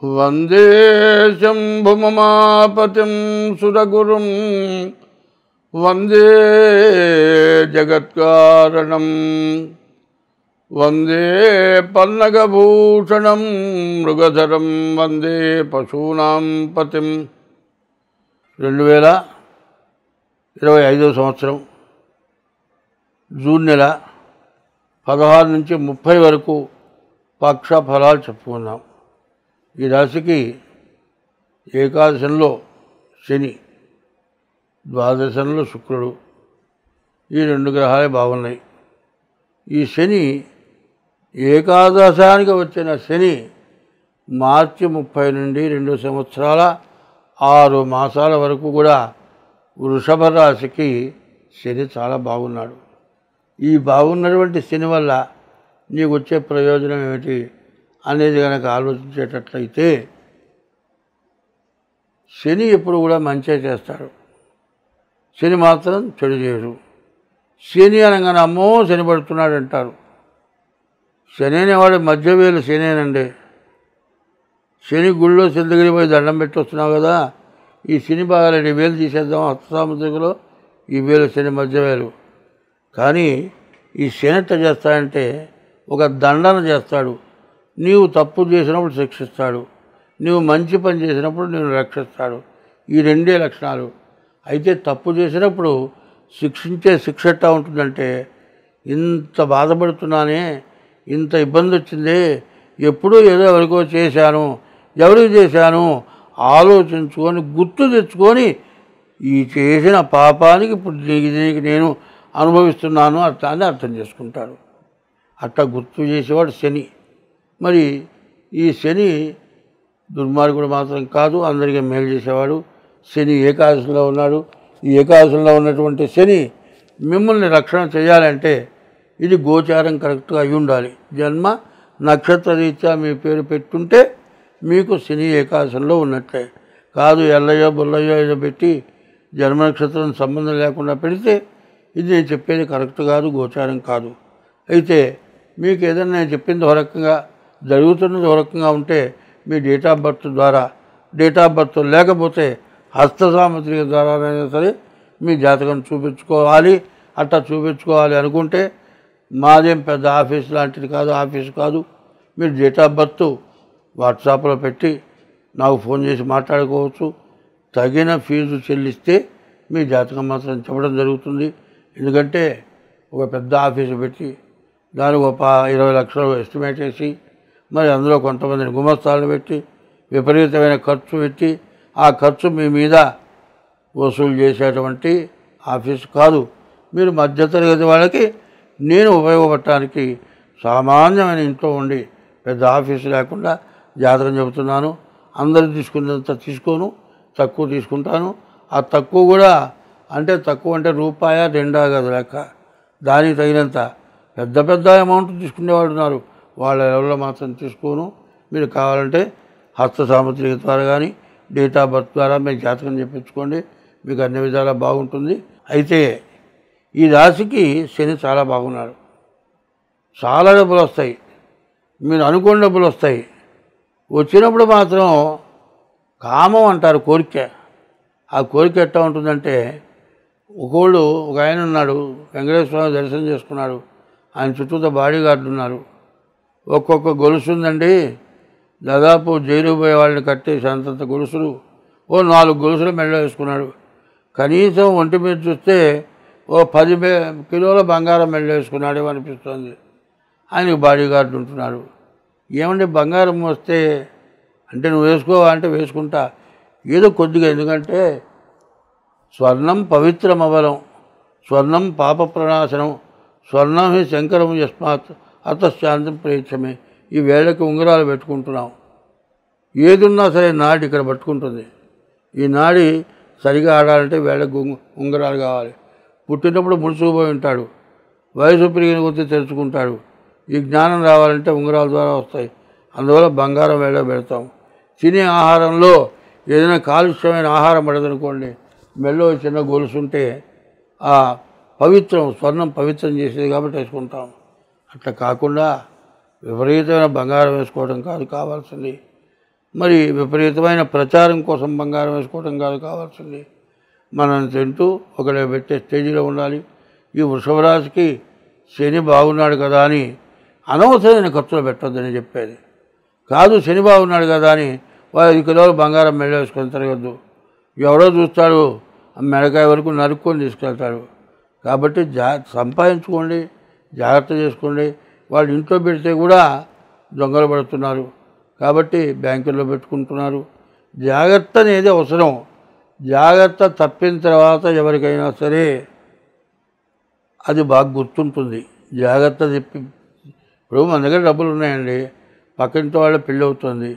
వందే శంభుమమాపతిం సురగురుం వందే జగత్కారణం వందే పన్నగభూషణం మృగధరం వందే పశూనాం పతిం. 2025 సంవత్సరం జూన్ నెల 16 నుంచి 30 వరకు పక్ష ఫలాలు చెప్పుకున్నాం. ఈ రాశికి ఏకాదశంలో శని, ద్వాదశంలో శుక్రుడు, ఈ 2 గ్రహాలే బాగున్నాయి. ఈ శని ఏకాదశానికి వచ్చిన శని మార్చి 30 నుండి 2 సంవత్సరాల 6 మాసాల వరకు కూడా వృషభ రాశికి శని చాలా బాగున్నాడు. ఈ బాగున్నటువంటి శని వల్ల నీకు వచ్చే ప్రయోజనం ఏమిటి అనేది కనుక ఆలోచించేటట్లయితే, శని ఎప్పుడు కూడా మంచే చేస్తాడు, శని మాత్రం చెడు చేయడు. శని అనగానే అమ్మో శని పడుతున్నాడు అంటారు. శని అనేవాడు మధ్యవేలు శనేనండి. శని గుళ్ళో శని దగ్గరికి పోయి దండం పెట్టి వస్తున్నావు కదా, ఈ శని బాగాలేడు, ఈ వేలు తీసేద్దాం, హస్తసాముద్రికలో ఈ వేలు శని మధ్యవేలు. కానీ ఈ శని ఎట్ట చేస్తాడంటే ఒక దండన చేస్తాడు. నీవు తప్పు చేసినప్పుడు శిక్షిస్తాడు, నీవు మంచి పని చేసినప్పుడు నేను రక్షిస్తాడు. ఈ 2 లక్షణాలు. అయితే తప్పు చేసినప్పుడు శిక్షించే శిక్ష ఎట్టా ఉంటుందంటే, ఇంత బాధపడుతున్నానే, ఇంత ఇబ్బంది వచ్చిందే, ఎప్పుడూ ఏదో ఎవరికో చేశాను, ఎవరికి చేశాను ఆలోచించుకొని గుర్తు తెచ్చుకొని ఈ చేసిన పాపానికి ఇప్పుడు దీనికి నేను అనుభవిస్తున్నాను అని అర్థం చేసుకుంటాడు. అట్లా గుర్తు చేసేవాడు శని. మరి ఈ శని దుర్మార్గుడు మాత్రం కాదు, అందరికీ మేలు చేసేవాడు. శని ఏకాదశంలో ఉన్నాడు. ఈ ఏకాదశంలో ఉన్నటువంటి శని మిమ్మల్ని రక్షణ చేయాలంటే ఇది గోచారం కరెక్ట్గా అయి ఉండాలి. జన్మ నక్షత్ర రీత్యా మీ పేరు పెట్టుంటే మీకు శని ఏకాదశంలో ఉన్నట్లే. కాదు ఎల్లయ్యో బుల్లయ్యో ఏదో పెట్టి జన్మ నక్షత్రం సంబంధం లేకుండా పెడితే ఇది నేను చెప్పేది కరెక్ట్ కాదు, గోచారం కాదు. అయితే మీకు ఏదైనా నేను చెప్పింది ఒక రకంగా జరుగుతున్నది ఒక రకంగా ఉంటే మీ డేట్ ఆఫ్ బర్త్ ద్వారా, డేట్ ఆఫ్ బర్త్ లేకపోతే హస్త సాముద్రిక ద్వారానైనా సరే మీ జాతకం చూపించుకోవాలి. అట్లా చూపించుకోవాలి అనుకుంటే మాదేం పెద్ద ఆఫీస్ లాంటిది కాదు, ఆఫీస్ కాదు. మీరు డేట్ ఆఫ్ బర్త్ వాట్సాప్లో పెట్టి నాకు ఫోన్ చేసి మాట్లాడుకోవచ్చు. తగిన ఫీజు చెల్లిస్తే మీ జాతకం మాత్రం చెప్పడం జరుగుతుంది. ఎందుకంటే ఒక పెద్ద ఆఫీసు పెట్టి దానికి ఒక 20 లక్షలు ఎస్టిమేట్ చేసి, మరి అందులో కొంతమందిని గుమస్తాలను పెట్టి విపరీతమైన ఖర్చు పెట్టి ఆ ఖర్చు మీ మీద వసూలు చేసేటువంటి ఆఫీసు కాదు. మీరు మధ్యతరగతి వాళ్ళకి నేను ఉపయోగపడటానికి సామాన్యమైన ఇంట్లో ఉండి పెద్ద ఆఫీసు లేకుండా జాతకం చెబుతున్నాను. అందరూ తీసుకున్నంత తీసుకోను, తక్కువ తీసుకుంటాను. ఆ తక్కువ కూడా అంటే తక్కువ అంటే రూపాయ 2 కాదు లెక్క. దానికి తగినంత పెద్ద పెద్ద అమౌంట్ తీసుకునేవాడు ఉన్నారు, వాళ్ళ లెవెల్లో మాత్రం తీసుకోను. మీరు కావాలంటే హస్త సాముద్రిక ద్వారా కానీ డేట్ ఆఫ్ బర్త్ ద్వారా మీకు జాతకం చెప్పించుకోండి, మీకు అన్ని విధాలా బాగుంటుంది. అయితే ఈ రాశికి శని చాలా బాగున్నాడు. చాలా డబ్బులు వస్తాయి, మీరు అనుకోని డబ్బులు వస్తాయి. వచ్చినప్పుడు మాత్రం కామం అంటారు, కోరిక. ఆ కోరిక ఎట్లా ఉంటుందంటే, ఒక ఆయన ఉన్నాడు, వెంకటేశ్వర స్వామి దర్శనం చేసుకున్నాడు, ఆయన చుట్టూతో బాడీ గార్డులు ఉన్నారు. ఒక్కొక్క గొలుసు ఉందండి, దాదాపు జైలు పోయే వాళ్ళని కట్టేసి అంతంత గొలుసులు, 4 గొలుసులు మెడలో వేసుకున్నాడు. కనీసం ఒంటి మీద చూస్తే 10 కిలోల బంగారం మెడలో వేసుకున్నాడేమో అనిపిస్తుంది. ఆయనకు బాడీ గార్డు ఉంటున్నాడు. ఏమంటే బంగారం వస్తే అంటే నువ్వు వేసుకోవా అంటే వేసుకుంటా, ఏదో కొద్దిగా. ఎందుకంటే స్వర్ణం పవిత్రమవలం, స్వర్ణం పాప ప్రణాశనం, స్వర్ణం హి శంకరం యస్మాత్ అతశాంతం ప్రేక్షమే. ఈ వేళకి ఉంగరాలు పెట్టుకుంటున్నాం. ఏదున్నా సరే నాడి ఇక్కడ పట్టుకుంటుంది. ఈ నాడి సరిగా ఆడాలంటే వేళకు ఉంగరాలు కావాలి. పుట్టినప్పుడు ముడుచుకుపోయి ఉంటాడు, వయసు పెరిగిన కొద్దీ తెరుచుకుంటాడు. ఈ జ్ఞానం రావాలంటే ఉంగరాల ద్వారా వస్తాయి. అందువల్ల బంగారం వేళ పెడతాం. తినే ఆహారంలో ఏదైనా కాలుష్యమైన ఆహారం పడదనుకోండి, మెల్లో చిన్న గొలుసుంటే ఆ పవిత్రం, స్వర్ణం పవిత్రం చేసేది కాబట్టి వేసుకుంటాం. అట్లా కాకుండా విపరీతమైన బంగారం వేసుకోవడం కాదు కావాల్సింది. మరి విపరీతమైన ప్రచారం కోసం బంగారం వేసుకోవడం కాదు కావాల్సింది. మనం తింటూ ఒకళ్ళు పెట్టే స్టేజీలో ఉండాలి. ఈ వృషభ రాశికి శని బాగున్నాడు కదా అని అనవసరమైన ఖర్చులు పెట్టొద్దని చెప్పేది కాదు. శని బాగున్నాడు కదా అని 5 కిలోలు బంగారం మెడ వేసుకొని తిరగద్దు. ఎవడో చూస్తాడు, మెడకాయ వరకు నరుక్కొని తీసుకెళ్తాడు. కాబట్టి సంపాదించుకోండి, జాగ్రత్త చేసుకోండి. వాళ్ళు ఇంట్లో పెడితే కూడా దొంగలు పడుతున్నారు కాబట్టి బ్యాంకుల్లో పెట్టుకుంటున్నారు. జాగ్రత్త అనేది అవసరం. జాగ్రత్త తప్పిన తర్వాత ఎవరికైనా సరే అది బాగా గుర్తుంటుంది. జాగ్రత్త చెప్పి ఇప్పుడు మన దగ్గర డబ్బులు ఉన్నాయండి, పక్కింటి వాళ్ళ పెళ్ళి అవుతుంది,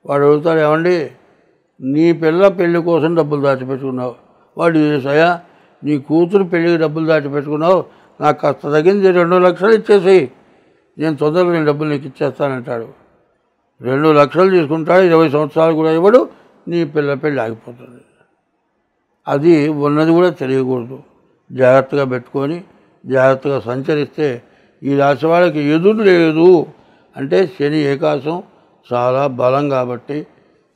వాడు అడుగుతాడు, ఏమండి నీ పిల్ల పెళ్ళి కోసం డబ్బులు దాచిపెట్టుకున్నావు. వాడు చేసాయా నీ కూతురు పెళ్ళికి డబ్బులు దాచిపెట్టుకున్నావు, నాకు కాస్త తగ్గింది 2 లక్షలు ఇచ్చేసి నేను తొందరగా నేను డబ్బులు నీకు ఇచ్చేస్తానంటాడు. 2 లక్షలు తీసుకుంటాడు, 20 సంవత్సరాలు కూడా ఇవ్వడు, నీ పిల్ల పెళ్ళి ఆగిపోతుంది. అది ఉన్నది కూడా తెలియకూడదు. జాగ్రత్తగా పెట్టుకొని జాగ్రత్తగా సంచరిస్తే ఈ రాశి వాళ్ళకి ఎదురు లేదు. అంటే శని ఏకాశం చాలా బలం కాబట్టి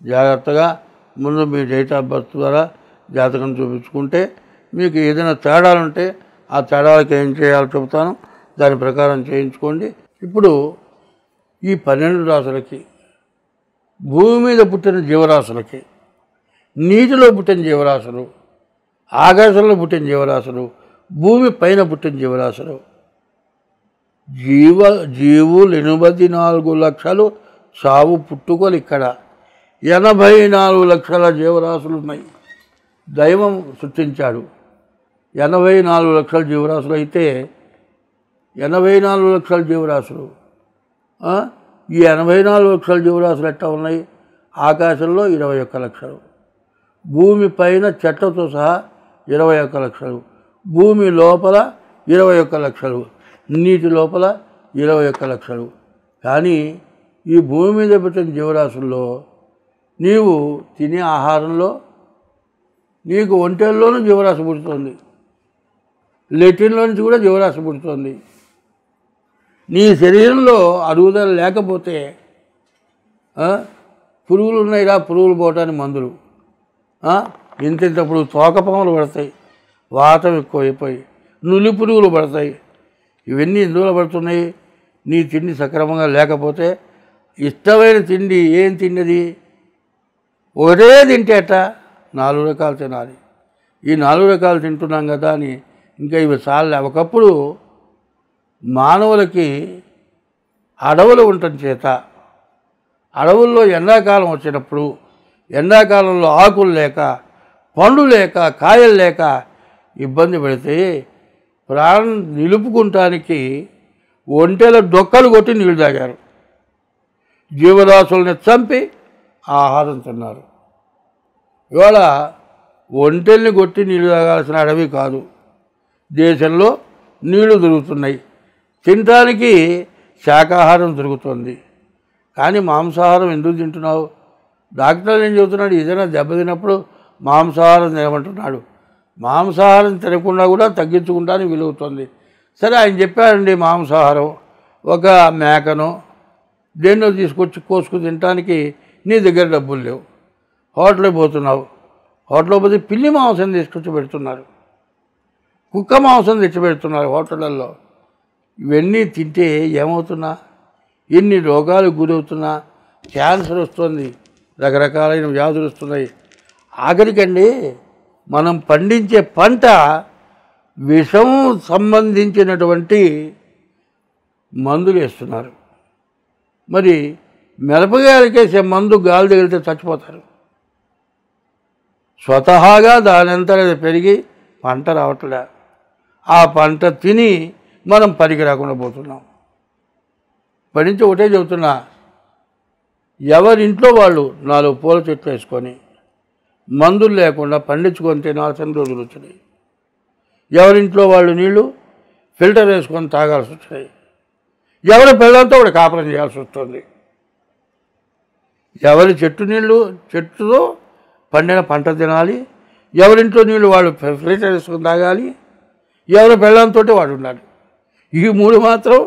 జాగ్రత్తగా ముందు మీ డేట్ ఆఫ్ బర్త్ ద్వారా జాతకం చూపించుకుంటే మీకు ఏదైనా తేడాలుంటే ఆ తేడాలకు ఏం చేయాలో చెబుతాను, దాని ప్రకారం చేయించుకోండి. ఇప్పుడు ఈ 12 రాశులకి, భూమి మీద పుట్టిన జీవరాశులకి, నీటిలో పుట్టిన జీవరాశులు, ఆకాశంలో పుట్టిన జీవరాశులు, భూమి పైన పుట్టిన జీవరాశులు, జీవులు 84 లక్షలు చావు పుట్టుకలు. ఇక్కడ 84 లక్షల జీవరాశులు ఉన్నాయి. దైవం సృష్టించాడు 84 లక్షల జీవరాశులు. అయితే 84 లక్షల జీవరాశులు, ఈ 84 లక్షల జీవరాశులు ఎట్లా ఉన్నాయి? ఆకాశంలో 21 లక్షలు, భూమి పైన చెట్లతో సహా 21 లక్షలు, భూమి లోపల 21 లక్షలు, నీటి లోపల 21 లక్షలు. కానీ ఈ భూమి మీద పెట్టిన జీవరాశుల్లో నీవు తినే ఆహారంలో నీకు ఒంటెల్లోనూ జీవరాశి పుడుతుంది, లెటిన్లో నుంచి కూడా జీవరాశి పుడుతుంది. నీ శరీరంలో అరుగుదల లేకపోతే పురుగులు ఉన్నాయిరా, పురుగులు పోవటానికి మందులు, ఇంతప్పుడు తోకపాములు పడతాయి, వాతం ఎక్కువైపోయి నులి పురుగులు పడతాయి. ఇవన్నీ ఎందులో పడుతున్నాయి? నీ తిండి సక్రమంగా లేకపోతే. ఇష్టమైన తిండి ఏం తిన్నది? ఒకటే తింటే అట్ట 4 రకాలు తినాలి. ఈ 4 రకాలు తింటున్నాం కదా అని ఇంకా ఇవి చాలే. ఒకప్పుడు మానవులకి అడవులు ఉండటం చేత అడవుల్లో ఎండాకాలం వచ్చినప్పుడు ఎండాకాలంలో ఆకులు లేక, పండ్లు లేక, కాయలు లేక ఇబ్బంది పడితే ప్రాణం నిలుపుకుంటానికి ఒంటెల డొక్కలు కొట్టి నీళ్ళు తాగారు. జీవరాశుల్ని చంపి ఆహారం తిన్నారు. ఇవాళ ఒంటెల్ని కొట్టి నీళ్ళు తాగాల్సిన అడవి కాదు, దేశంలో నీళ్లు దొరుకుతున్నాయి, తినడానికి శాకాహారం దొరుకుతుంది. కానీ మాంసాహారం ఎందుకు తింటున్నావు? డాక్టర్లు ఏం చెబుతున్నాడు? ఏదైనా దెబ్బతిన్నప్పుడు మాంసాహారం తినమంటున్నాడు. మాంసాహారం తినకుండా కూడా తగ్గించుకుంటానికి వీలవుతుంది. సరే, ఆయన చెప్పారండి మాంసాహారం ఒక మేకను దేన్నో తీసుకొచ్చి కోసుకు తినడానికి నీ దగ్గర డబ్బులు లేవు, హోటల్కి పోతున్నావు, హోటల్కి పోతే పిల్లి మాంసం తీసుకొచ్చి పెడుతున్నారు, కుక్క మాంసం తెచ్చిపెడుతున్నారు హోటళ్ళల్లో. ఇవన్నీ తింటే ఏమవుతున్నా? ఎన్ని రోగాలకు గురవుతున్నా? క్యాన్సర్ వస్తుంది, రకరకాలైన వ్యాధులు వస్తున్నాయి. ఆఖరికండి మనం పండించే పంట విషం సంబంధించినటువంటి మందులు వేస్తున్నారు. మరి మిరపకాయలకేసే మందు గాలి తగిలితే చచ్చిపోతారు. స్వతహాగా దానంతట పెరిగి పంట రావట్లే. ఆ పంట తిని మనం పనికి రాకుండా పోతున్నాం. పడించి ఒకటే చెబుతున్నా, ఎవరింట్లో వాళ్ళు 4 పూల చెట్లు వేసుకొని మందులు లేకుండా పండించుకొని తినాల్సిన రోజులు వచ్చినాయి. ఎవరింట్లో వాళ్ళు నీళ్లు ఫిల్టర్ వేసుకొని తాగాల్సి వచ్చినాయి. ఎవరి పిల్లలతో కూడా కాపురం చేయాల్సి వస్తుంది. ఎవరి చెట్టు నీళ్ళు చెట్టుతో పండిన పంట తినాలి, ఎవరింట్లో నీళ్ళు వాళ్ళు ఫిల్టర్ వేసుకొని తాగాలి, ఎవరి పిల్లలతో వాడు ఉండాలి. ఈ 3 మాత్రం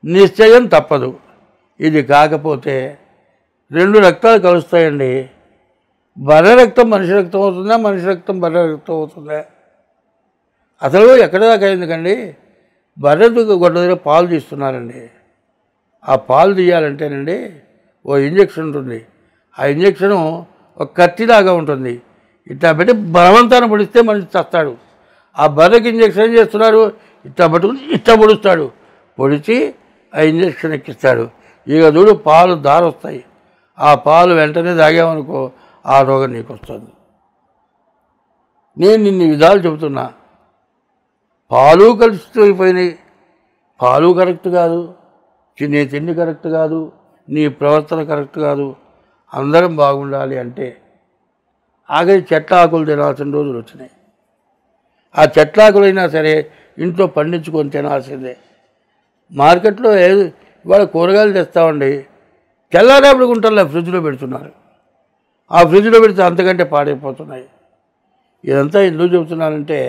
నిశ్చయం తప్పదు. ఇది కాకపోతే 2 రక్తాలు కలుస్తాయండి. బర్రె రక్తం మనిషి రక్తం అవుతుందా, మనిషి రక్తం బర్రె రక్తం అవుతుందా? అసలు ఎక్కడి దాకా అయిందికండి, బర్రె గొడ్డ దగ్గర పాలు తీస్తున్నారండి. ఆ పాలు తీయాలంటేనండి ఓ ఇంజక్షన్ ఉంటుంది. ఆ ఇంజక్షను ఒక కత్తిలాగా ఉంటుంది. ఇట్లా పెట్టి బలవంతాన పొడిస్తే మనిషి చస్తాడు. ఆ బర్రెకి ఇంజక్షన్ ఏం చేస్తున్నారు, ఇట్లా పట్టుకుని ఇట్లా పొడుస్తాడు. పొడిచి ఆ ఇంజక్షన్ ఎక్కిస్తాడు. ఇక చూడు పాలు దారొస్తాయి. ఆ పాలు వెంటనే తాగామనుకో ఆ రోగం నీకు వస్తుంది. నేను ఇన్ని విధాలు చెబుతున్నా. పాలు కలిసిపోయినాయి. పాలు కరెక్ట్ కాదు, తినే తిండి కరెక్ట్ కాదు, నీ ప్రవర్తన కరెక్ట్ కాదు. అందరం బాగుండాలి అంటే ఆఖరి చెట్ల ఆకులు తినాల్సిన రోజులు వచ్చినాయి. ఆ చెట్ల ఆకులైనా సరే ఇంట్లో పండించుకొని తినాల్సిందే. మార్కెట్లో ఇవాళ కూరగాయలు తెస్తామండి, తెల్లారేపటి గుంటల్లో ఫ్రిడ్జ్లో పెడుతున్నారు. ఆ ఫ్రిడ్జ్లో పెడితే అంతకంటే పాడైపోతున్నాయి. ఇదంతా ఎందుకు చెబుతున్నానంటే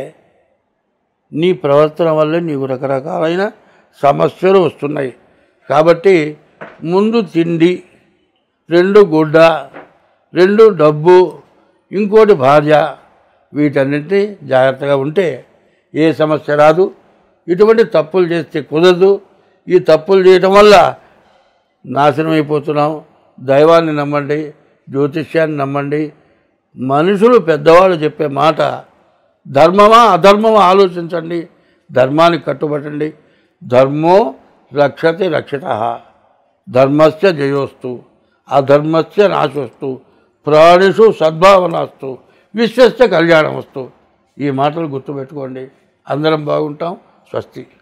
నీ ప్రవర్తన వల్లే నీకు రకరకాలైన సమస్యలు వస్తున్నాయి. కాబట్టి ముందు తిండి, 2 గుడ్డ, 2 డబ్బు, ఇంకోటి భార్య, వీటన్నింటినీ జాగ్రత్తగా ఉంటే ఏ సమస్య రాదు. ఇటువంటి తప్పులు చేస్తే కుదరదు. ఈ తప్పులు చేయటం వల్ల నాశనం అయిపోతున్నాం. దైవాన్ని నమ్మండి, జ్యోతిష్యాన్ని నమ్మండి. మనుషులు పెద్దవాళ్ళు చెప్పే మాట ధర్మమా అధర్మమా ఆలోచించండి. ధర్మానికి కట్టుబట్టండి. ధర్మో రక్షతి రక్షితః, ధర్మస్య జయోస్తు, అధర్మస్య నాశోస్తు, ప్రాణిషు సద్భావనాస్తు, విశ్వస్య కళ్యాణమస్తు. ఈ మాటలు గుర్తుపెట్టుకోండి. అందరం బాగుంటాం. స్వస్తి.